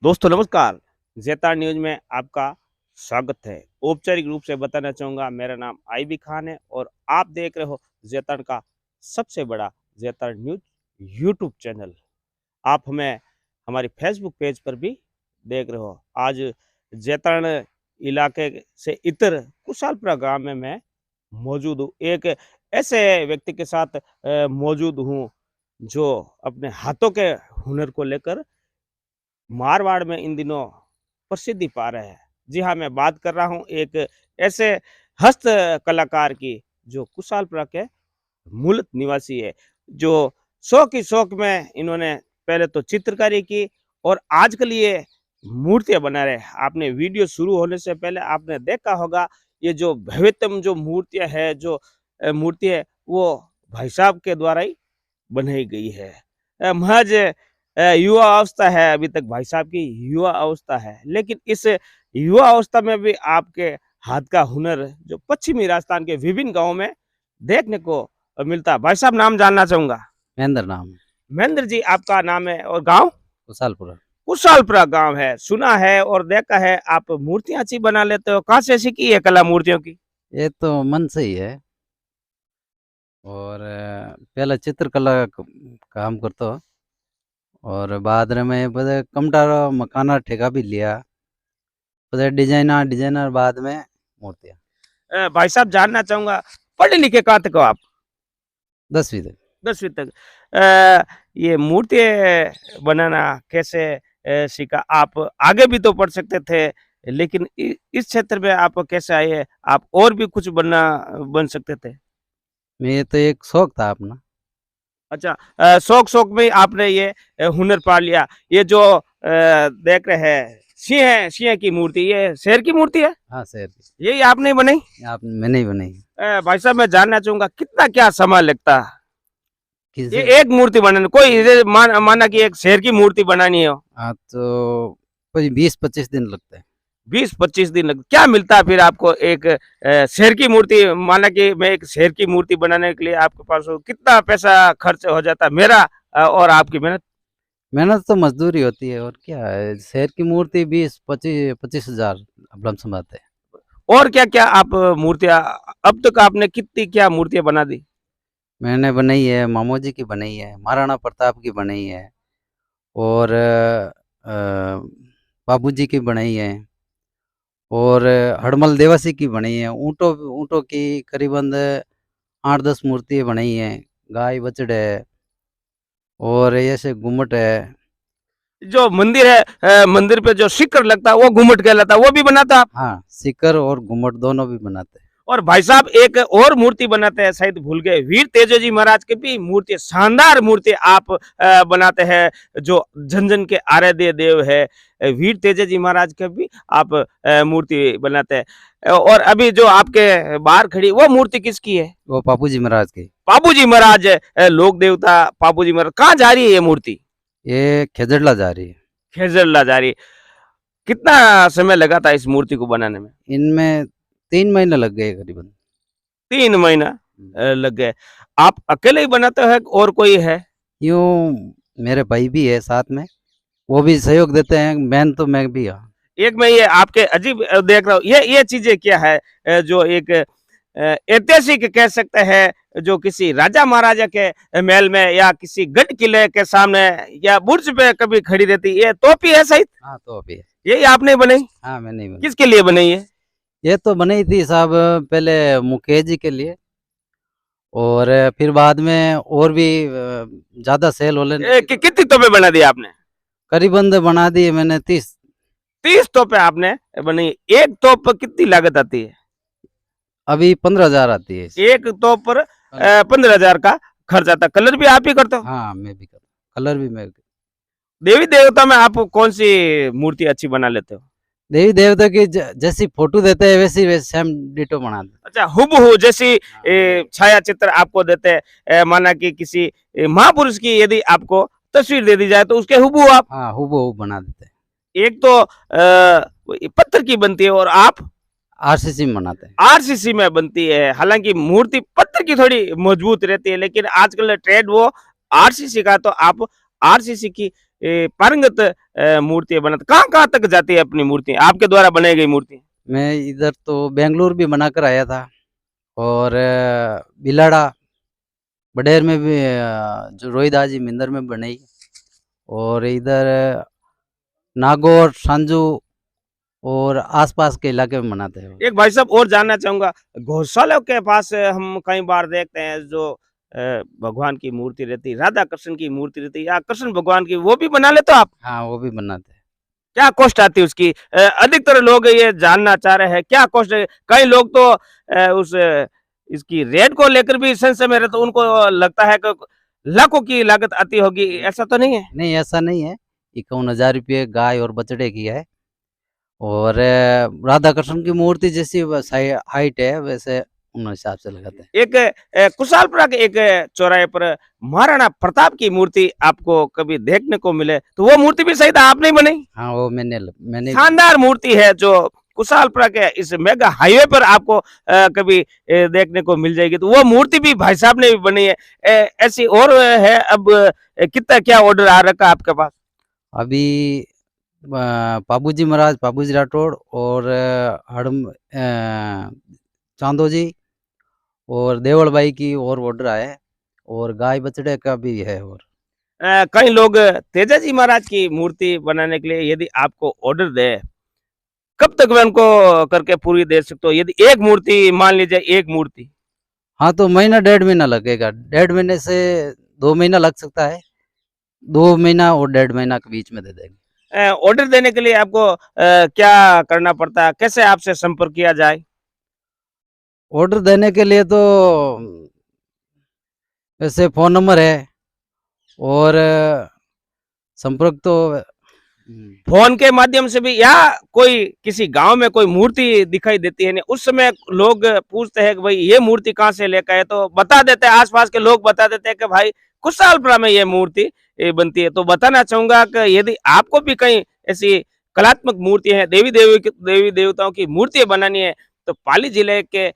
दोस्तों नमस्कार। ज़ेतार न्यूज़ में आपका स्वागत है। औपचारिक रूप से बताना चाहूँगा, मेरा नाम आईबी खान है और आप देख रहे हो ज़ेतार का सबसे बड़ा ज़ेतार न्यूज़ यूट्यूब चैनल। आप हमें हमारी फेसबुक पेज पर भी देख रहे हो। आज ज़ेतार इलाके से इतर कुशालपुरा गाँव में मैं मौजूद हूँ। एक ऐसे व्यक्ति के साथ मौजूद हूँ जो अपने हाथों के हुनर को लेकर मारवाड़ में इन दिनों प्रसिद्धि पा रहे हैं। जी हाँ, मैं बात कर रहा हूँ एक ऐसे हस्त कलाकार की जो कुशालपुरा के मूल निवासी है, जो शौक ही शौक में इन्होंने पहले तो चित्रकारी की और आजकल ये मूर्तियाँ बना रहे हैं। आपने वीडियो शुरू होने से पहले आपने देखा होगा, ये जो भव्यतम जो मूर्तियाँ है, जो मूर्ति है, वो भाई साहब के द्वारा ही बनाई गई है। महज युवा अवस्था है, अभी तक भाई साहब की युवा अवस्था है, लेकिन इस युवा अवस्था में भी आपके हाथ का हुनर जो पश्चिमी राजस्थान के विभिन्न गांवों में देखने को मिलता है। भाई साहब, नाम जानना चाहूंगा। महेंद्र नाम। महेंद्र जी आपका नाम है और गांव? कुशालपुरा। कुशालपुरा गांव है, सुना है और देखा है। आप मूर्तियां अच्छी बना लेते हो, कहाँ से सीखी है कला मूर्तियों की? ये तो मन से ही है और पहले चित्रकला काम करता हूँ और बाद में बदे कमटारो मकाना ठेका भी लिया, बदे डिजाइनर बाद में मूर्तियाँ। भाई साहब जानना चाहूंगा, पढ़े लिखे कहाँ तक हो आप? 10वीं तक। 10वीं तक। ये मूर्ति बनाना कैसे सीखा? आप आगे भी तो पढ़ सकते थे, लेकिन इस क्षेत्र में आप कैसे आए? आप और भी कुछ बन सकते थे। मैं तो एक शौक था अपना। अच्छा, शौक शौक में आपने ये हुनर पा लिया। ये जो देख रहे हैं सिंह की मूर्ति, ये शेर की मूर्ति है? हाँ सर जी। यही आपने बनाई? आप मैंने ही बनाई। भाई साहब, मैं जानना चाहूंगा कितना क्या समय लगता है ये किसी एक मूर्ति बनाने? कोई माना कि एक शेर की मूर्ति बनानी हो, हाँ तो कोई 20-25 दिन लगता है। 20-25 दिन लग। क्या मिलता है फिर आपको एक शेर की मूर्ति? माना कि मैं एक शेर की मूर्ति बनाने के लिए आपके पास हो, कितना पैसा खर्च हो जाता है मेरा और आपकी मेहनत? मेहनत तो मजदूरी होती है और क्या है, शेर की मूर्ति 20-25 हजार लमसम आते हैं। और क्या क्या आप मूर्तियां अब तक आपने कितनी क्या मूर्तियां बना दी? मैंने बनाई है, मामोजी की बनाई है, महाराणा प्रताप की बनाई है और बाबूजी की बनाई है और हड़मल देवासी की बनाई है। ऊँटों ऊँटों की करीबन 8-10 मूर्तियाँ बनाई हैं। गाय बछड़े है और ऐसे गुम्मट है। जो मंदिर है, मंदिर पे जो शिखर लगता है वो घुमट कहलाता है, वो भी बनाता आप? हाँ, सिकर और गुम्मट दोनों भी बनाते हैं। और भाई साहब एक और मूर्ति बनाते हैं, शायद भूल गए, वीर तेजो जी महाराज की भी मूर्ति, शानदार मूर्ति आप बनाते हैं, जो झंझन के आराध्य देव है। वीर तेजो जी महाराज के भी आप मूर्ति बनाते हैं। और अभी जो आपके बाहर खड़ी वो मूर्ति किसकी है? वो बापूजी महाराज की। बाबूजी महाराज, लोक देवता बाबूजी महाराज। कहाँ जा रही है ये मूर्ति? ये खेजड़ला जा रही है। खेजरला जा रही है। कितना समय लगा था इस मूर्ति को बनाने में? इनमें 3 महीने लग गए करीबन। 3 महीना लग गए। आप अकेले ही बनाते हो और कोई है? यूँ मेरे भाई भी है साथ में, वो भी सहयोग देते हैं। मेन तो मैं भी हाँ। एक मैं ये आपके अजीब देख रहा हूँ, ये चीजें क्या है? जो एक ऐतिहासिक कह सकते हैं, जो किसी राजा महाराजा के महल में या किसी गढ़ किले के सामने या बुर्ज पे कभी खड़ी रहती, ये टोपी है शायद? हाँ तो अभी है। यही आपने बनाई? हाँ मैंने ही बनाई। किसके लिए बनाई है? ये तो बनाई थी साहब पहले मुकेश जी के लिए और फिर बाद में और भी ज्यादा सेल हो लेने कितनी तोपे बना दी आपने? करीबन बना दिए मैंने 30। 30 तोपे आपने बनाई। एक तोप पर कितनी लागत आती है? अभी 15,000 आती है। एक तोप पर 15,000 का खर्च आता। कलर भी आप ही करते हो? हाँ मैं भी करता, कलर भी मैं। देवी देवता में आप कौन सी मूर्ति अच्छी बना लेते हो? देवी देवता की जैसी फोटो देते हैं वैसी सेम डिटो बना देते। अच्छा, हुबहू जैसी छाया चित्र आपको देते हैं। माना कि किसी महापुरुष की यदि आपको तस्वीर दे दी जाए तो उसके हुबहू आप? हाँ हुबहू बना देते हैं। एक तो पत्थर की बनती है और आप आरसीसी में बनाते हैं। आरसीसी में बनती है। हालांकि मूर्ति पत्थर की थोड़ी मजबूत रहती है, लेकिन आजकल ट्रेंड वो आरसीसी का, तो आप आरसीसी की पारंगत मूर्तियां बनाते, कहाँ कहाँ तक जाती है अपनी मूर्तियां, आपके द्वारा बनाई गई मूर्ति? मैं इधर तो बेंगलुरु भी बनाकर आया था, और बिलाड़ा बडेर में भी जो रोहिदास मंदिर में बनाई, और इधर नागौर, सांजू और आसपास के इलाके में बनाते हैं। एक भाई साहब और जानना चाहूंगा, गौशालों के पास हम कई बार देखते हैं जो भगवान की मूर्ति रहती है, राधा कृष्ण की मूर्ति रहती है या कृष्ण भगवान की, वो भी बना लेते हो आप? हाँ, वो भी बनाते हैं। क्या कॉस्ट आती है उसकी? अधिकतर लोग ये जानना चाह रहे हैं क्या कॉस्ट है। कई लोग तो इसकी रेट को लेकर भी संशय में रहते, उनको लगता है कि लाखों की लागत आती होगी, ऐसा तो नहीं है? नहीं, ऐसा नहीं है। 51,000 रुपये गाय और बछड़े की है, और राधा कृष्ण की मूर्ति जैसी हाइट है वैसे उन हिसाब से लगाते हैं। एक कुशालपुरा के एक चौराहे पर महाराणा प्रताप की मूर्ति आपको कभी देखने को मिले तो वो मूर्ति भी सही था, आपने ही बनाई? हाँ, वो मैंने शानदार मूर्ति है जो कुशालपुरा के इस मेगा हाईवे पर आपको कभी देखने को मिल जाएगी, तो वो मूर्ति भी भाई साहब ने भी बनाई है। ऐसी और है। अब कितना क्या ऑर्डर आ रखा आपके पास? अभी पाबूजी महाराज, पाबूजी राठौड़ और चांदो जी और देवल भाई की और ऑर्डर आए है, और गाय बछड़े का भी है। और कई लोग तेजा जी महाराज की मूर्ति बनाने के लिए यदि आपको ऑर्डर दे, कब तक मैं उनको करके पूरी दे सकते हो? यदि एक मूर्ति मान लीजिए, एक मूर्ति। हाँ, तो महीना 1.5 महीना लगेगा, 1.5 महीने से 2 महीना लग सकता है, 2 महीना और 1.5 महीना के बीच में दे देंगे। ऑर्डर देने के लिए आपको क्या करना पड़ता है, कैसे आपसे संपर्क किया जाए? ऑर्डर देने के लिए तो वैसे फ़ोन नंबर है, और संपर्क तो फोन के माध्यम से भी, या कोई किसी गांव में कोई मूर्ति दिखाई देती है ना, उस समय लोग पूछते हैं कि भाई ये मूर्ति कहाँ से लेकर आए, तो बता देते हैं, आसपास के लोग बता देते हैं कि भाई कुशालपुरा में ये मूर्ति बनती है। तो बताना चाहूंगा कि यदि आपको भी कहीं ऐसी कलात्मक मूर्तियां हैं, देवी देवताओं की मूर्तियां बनानी है, तो पाली जिले के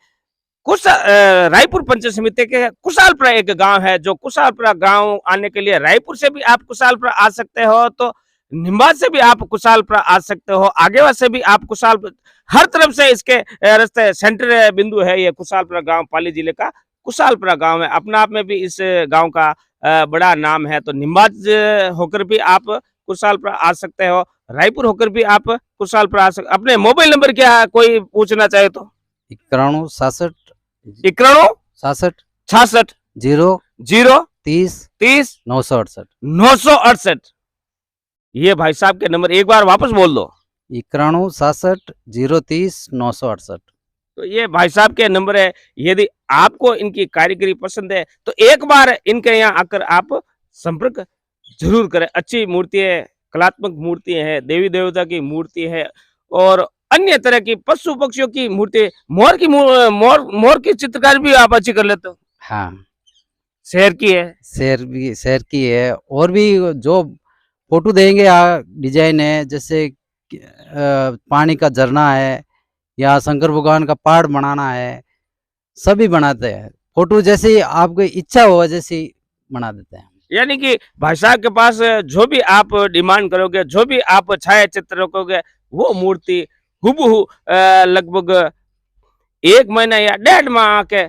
रायपुर पंचायत समिति के कुशालपुरा एक गांव है, जो कुशालपुरा गांव आने के लिए रायपुर से भी आप कुशालपुरा आ सकते हो, तो निम्बाद से भी आप कुशालपुरा आ सकते हो, आगेवा से भी आप कुशालपुरा, हर तरफ से इसके रास्ते सेंटर बिंदु है ये कुशालपुरा गांव, पाली जिले का कुशालपुरा गांव है। अपने आप में भी इस गांव का बड़ा नाम है। तो निम्बाद होकर भी आप कुशालपुरा आ सकते हो, रायपुर होकर भी आप कुशालपुरा आ सकते। अपने मोबाइल नंबर क्या है, कोई पूछना चाहे तो? 91 66 91 66 66 0 0 30 30 968 968। ये भाई साहब के नंबर एक बार वापस बोल दो। 91 66 0 30 968। तो ये भाई साहब के नंबर है। यदि आपको इनकी कारीगरी पसंद है तो एक बार इनके यहाँ आकर आप संपर्क जरूर करें। अच्छी मूर्ति है, कलात्मक मूर्ति है, देवी देवता की मूर्ति है, और अन्य तरह की पशु पक्षियों की मूर्ति, मोर की चित्रकारी भी आप अच्छी कर लेते हो। हाँ, शेर की है, शेर की है, और भी जो फोटो देंगे डिजाइन है, जैसे पानी का झरना है या शंकर भगवान का पहाड़ बनाना है, सभी बनाते हैं। फोटो जैसी आपकी इच्छा हो वैसी बना देते हैं। यानी कि भाई साहब के पास जो भी आप डिमांड करोगे, जो भी आप छाया चित्र रखोगे, वो मूर्ति हुबहू लगभग 1 महीना या 1.5 माह के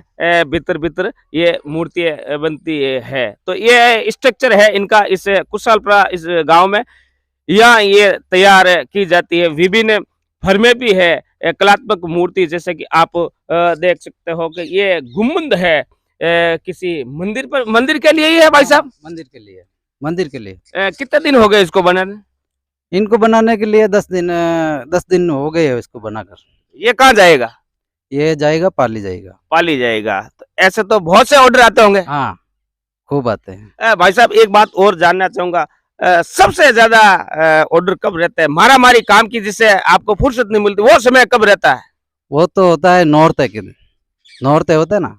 भीतर भीतर ये मूर्ति बनती है। तो ये स्ट्रक्चर है इनका इस कुशालपुरा इस गांव में, यहाँ ये तैयार की जाती है। विभिन्न फर्में भी है, कलात्मक मूर्ति, जैसे कि आप देख सकते हो कि ये गुम्बद है किसी मंदिर पर, मंदिर के लिए ही है भाई साहब? मंदिर के लिए, मंदिर के लिए। कितने दिन हो गए इसको बनाने? इनको बनाने के लिए 10 दिन हो गए इसको बनाकर। ये कहाँ जाएगा? ये जाएगा पाली जाएगा। पाली जाएगा। तो ऐसे तो बहुत से ऑर्डर आते होंगे। हाँ, खूब आते हैं। भाई साहब एक बात और जानना चाहूंगा, सबसे ज्यादा ऑर्डर कब रहता है, मारा मारी काम की जिससे आपको फुर्सत नहीं मिलती, वो समय कब रहता है? वो तो होता है नौरते के दिन, नौरते होते हैं ना,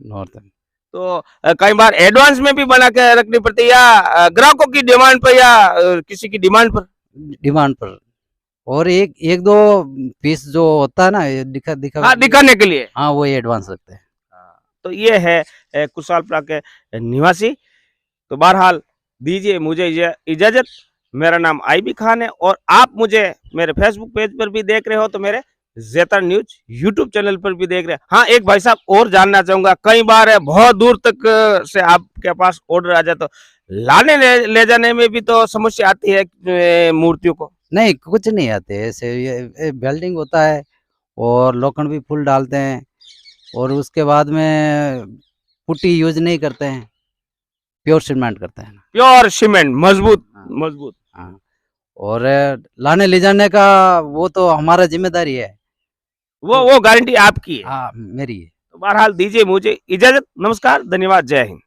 नौरते। तो कई बार एडवांस में भी बना के रखनी पड़ती है, या ग्राहकों की डिमांड पर, या किसी की डिमांड पर? डिमांड पर। और एक दो पीस जो होता है ना, हाँ, दिखाने के लिए। हाँ, वो एडवांस रखते हैं। तो ये है कुशालपुरा के निवासी। तो बहरहाल दीजिए मुझे इजाजत। मेरा नाम आईबी खान है और आप मुझे मेरे फेसबुक पेज पर भी देख रहे हो, तो मेरे ज़ेतन न्यूज यूट्यूब चैनल पर भी देख रहे हैं। हाँ, एक भाई साहब और जानना चाहूंगा, कई बार है बहुत दूर तक से आपके पास ऑर्डर आ जाए, तो लाने ले जाने में भी तो समस्या आती है मूर्तियों को? नहीं, कुछ नहीं आते ऐसे, ये वेल्डिंग होता है और लोखंड भी फुल डालते हैं, और उसके बाद में पुट्टी यूज नहीं करते हैं, प्योर सीमेंट करते हैं ना। प्योर सीमेंट, मजबूत हाँ मजबूत। हाँ। और लाने ले जाने का वो तो हमारा जिम्मेदारी है। वो गारंटी आपकी है। हाँ, मेरी है। तो बहरहाल दीजिए मुझे इजाजत। नमस्कार, धन्यवाद, जय हिंद।